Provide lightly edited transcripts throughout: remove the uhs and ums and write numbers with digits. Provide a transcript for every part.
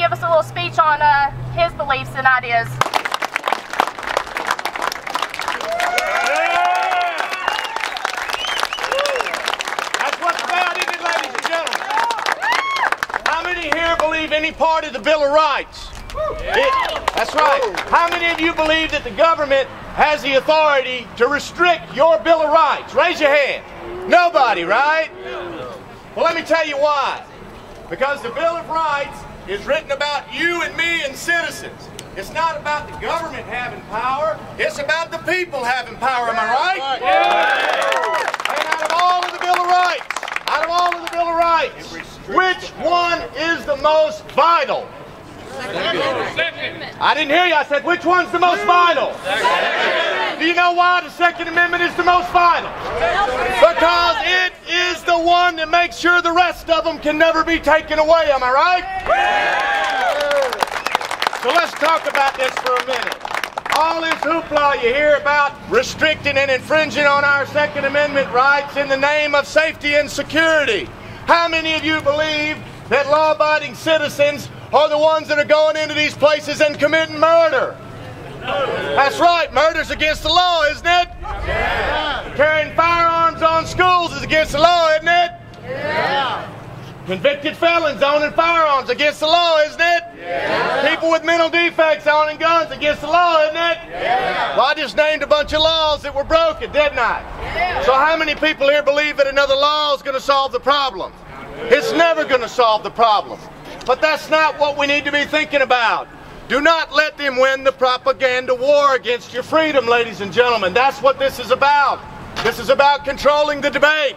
give us a little speech on his beliefs and ideas. That's what's about, isn't it, ladies and gentlemen? How many here believe any part of the Bill of Rights? That's right. How many of you believe that the government has the authority to restrict your Bill of Rights? Raise your hand. Nobody, right? Well, let me tell you why. Because the Bill of Rights is written about you and me and citizens. It's not about the government having power. It's about the people having power. Am I right? Yeah. And out of all of the Bill of Rights, which one is the most vital? I didn't hear you. I said, which one's the most vital? Do you know why the Second Amendment is the most vital? Because it is the one that makes sure the rest of them can never be taken away. Am I right? So let's talk about this for a minute. All this hoopla you hear about restricting and infringing on our Second Amendment rights in the name of safety and security. How many of you believe that law-abiding citizens are the ones that are going into these places and committing murder? That's right, murder's against the law, isn't it? Yeah. Carrying firearms on schools is against the law, isn't it? Yeah. Convicted felons owning firearms against the law, isn't it? Yeah. People with mental defects owning guns against the law, isn't it? Yeah. Well, I just named a bunch of laws that were broken, didn't I? Yeah. So how many people here believe that another law is going to solve the problem? It's never going to solve the problem. But that's not what we need to be thinking about. Do not let them win the propaganda war against your freedom, ladies and gentlemen. That's what this is about. This is about controlling the debate.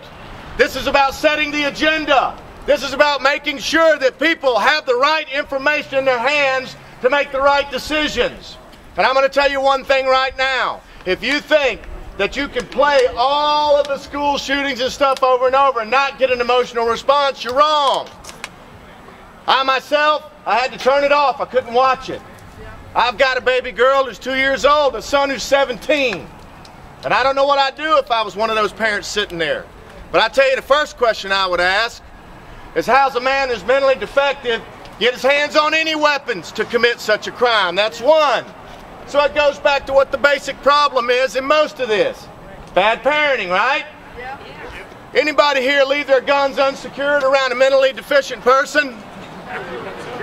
This is about setting the agenda. This is about making sure that people have the right information in their hands to make the right decisions. And I'm going to tell you one thing right now. If you think that you can play all of the school shootings and stuff over and over and not get an emotional response, you're wrong. I myself, I had to turn it off. I couldn't watch it. I've got a baby girl who's 2 years old, a son who's 17. And I don't know what I'd do if I was one of those parents sitting there. But I tell you, the first question I would ask is, how's a man who's mentally defective get his hands on any weapons to commit such a crime? That's one. So it goes back to what the basic problem is in most of this. Bad parenting, right? Yeah. Anybody here leave their guns unsecured around a mentally deficient person?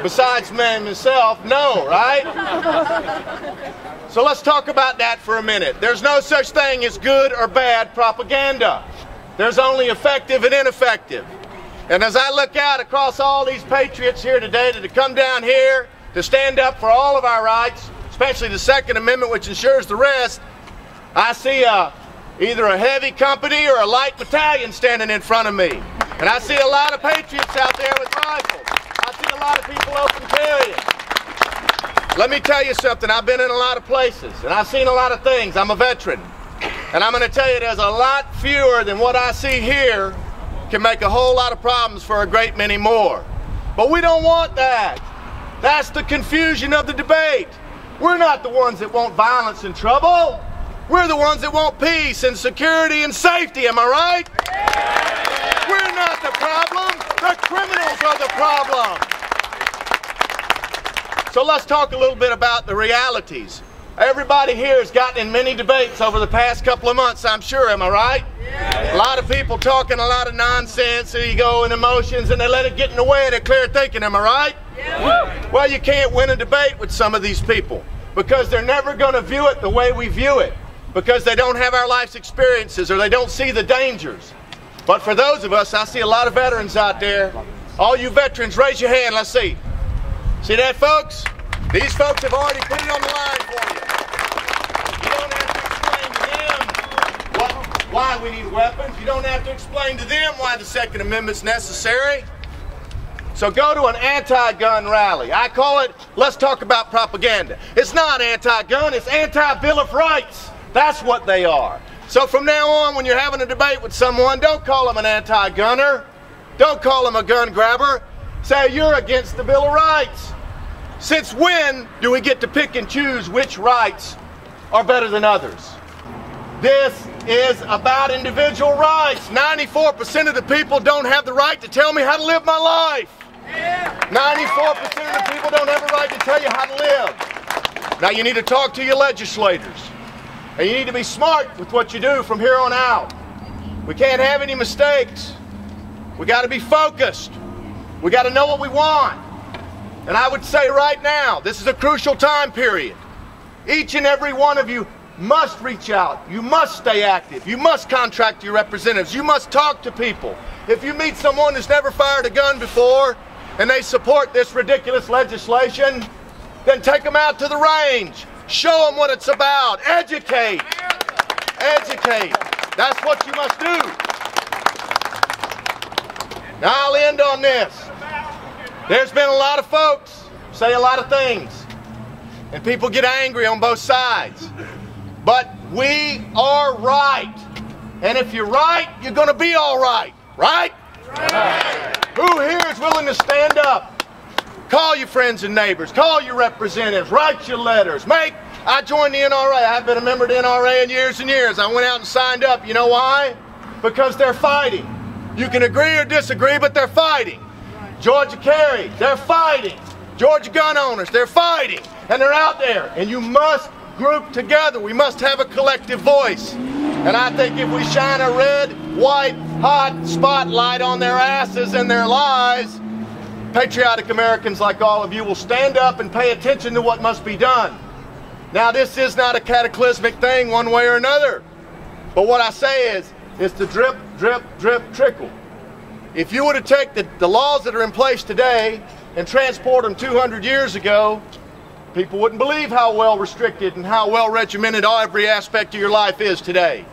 Besides me, myself, no, right? So let's talk about that for a minute. There's no such thing as good or bad propaganda. There's only effective and ineffective. And as I look out across all these patriots here today that have come down here to stand up for all of our rights, especially the Second Amendment, which ensures the rest, I see either a heavy company or a light battalion standing in front of me. And I see a lot of patriots out there with rifles. I see a lot of people open carrying. Let me tell you something. I've been in a lot of places, and I've seen a lot of things. I'm a veteran. And I'm going to tell you, there's a lot fewer than what I see here can make a whole lot of problems for a great many more. But we don't want that. That's the confusion of the debate. We're not the ones that want violence and trouble. We're the ones that want peace and security and safety. Am I right? Yeah. We're not the problem. The criminals are the problem. So let's talk a little bit about the realities. Everybody here has gotten in many debates over the past couple of months, I'm sure. Am I right? Yeah. A lot of people talking a lot of nonsense, ego and emotions, and they let it get in the way of their clear thinking. Am I right? Yeah. Well, you can't win a debate with some of these people because they're never going to view it the way we view it, because they don't have our life's experiences or they don't see the dangers. But for those of us, I see a lot of veterans out there. All you veterans, raise your hand. Let's see. See that, folks? These folks have already put it on the line for you. You don't have to explain to them why we need weapons. You don't have to explain to them why the Second Amendment's necessary. So go to an anti-gun rally. I call it, let's talk about propaganda. It's not anti-gun, it's anti-Bill of Rights. That's what they are. So from now on, when you're having a debate with someone, don't call them an anti-gunner. Don't call them a gun grabber. Say you're against the Bill of Rights. Since when do we get to pick and choose which rights are better than others? This is about individual rights. 94% of the people don't have the right to tell me how to live my life. Yeah. 94% of the people don't have a right to tell you how to live. Now you need to talk to your legislators. And you need to be smart with what you do from here on out. We can't have any mistakes. We got to be focused. We got to know what we want. And I would say right now, this is a crucial time period. Each and every one of you must reach out. You must stay active. You must contract your representatives. You must talk to people. If you meet someone who's never fired a gun before and they support this ridiculous legislation, then take them out to the range. Show them what it's about. Educate. Educate. That's what you must do. Now I'll end on this. There's been a lot of folks say a lot of things, and people get angry on both sides. But we are right. And if you're right, you're going to be all right. Right? Right. Who here is willing to stand up? Call your friends and neighbors. Call your representatives. Write your letters. I joined the NRA. I've been a member of the NRA in years and years. I went out and signed up. You know why? Because they're fighting. You can agree or disagree, but they're fighting. Georgia Carry, they're fighting. Georgia gun owners, they're fighting. And they're out there. And you must group together. We must have a collective voice. And I think if we shine a red, white, hot spotlight on their asses and their lies, patriotic Americans like all of you will stand up and pay attention to what must be done. Now, this is not a cataclysmic thing one way or another. But what I say is, it's the drip, drip, drip, trickle. If you were to take the laws that are in place today and transport them 200 years ago, people wouldn't believe how well restricted and how well regimented every aspect of your life is today.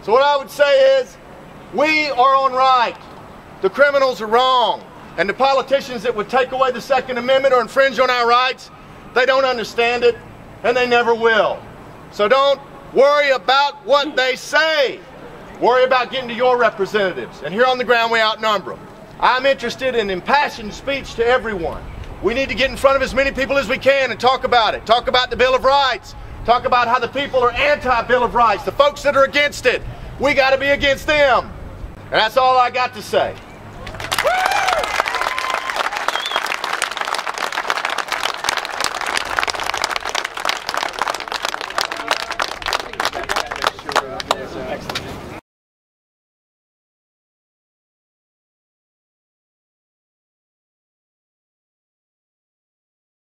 So what I would say is, we are on right. The criminals are wrong. And the politicians that would take away the Second Amendment or infringe on our rights, they don't understand it, and they never will. So don't worry about what they say. Worry about getting to your representatives. And here on the ground, we outnumber them. I'm interested in impassioned speech to everyone. We need to get in front of as many people as we can and talk about it. Talk about the Bill of Rights. Talk about how the people are anti-Bill of Rights. The folks that are against it, we got to be against them. And that's all I got to say.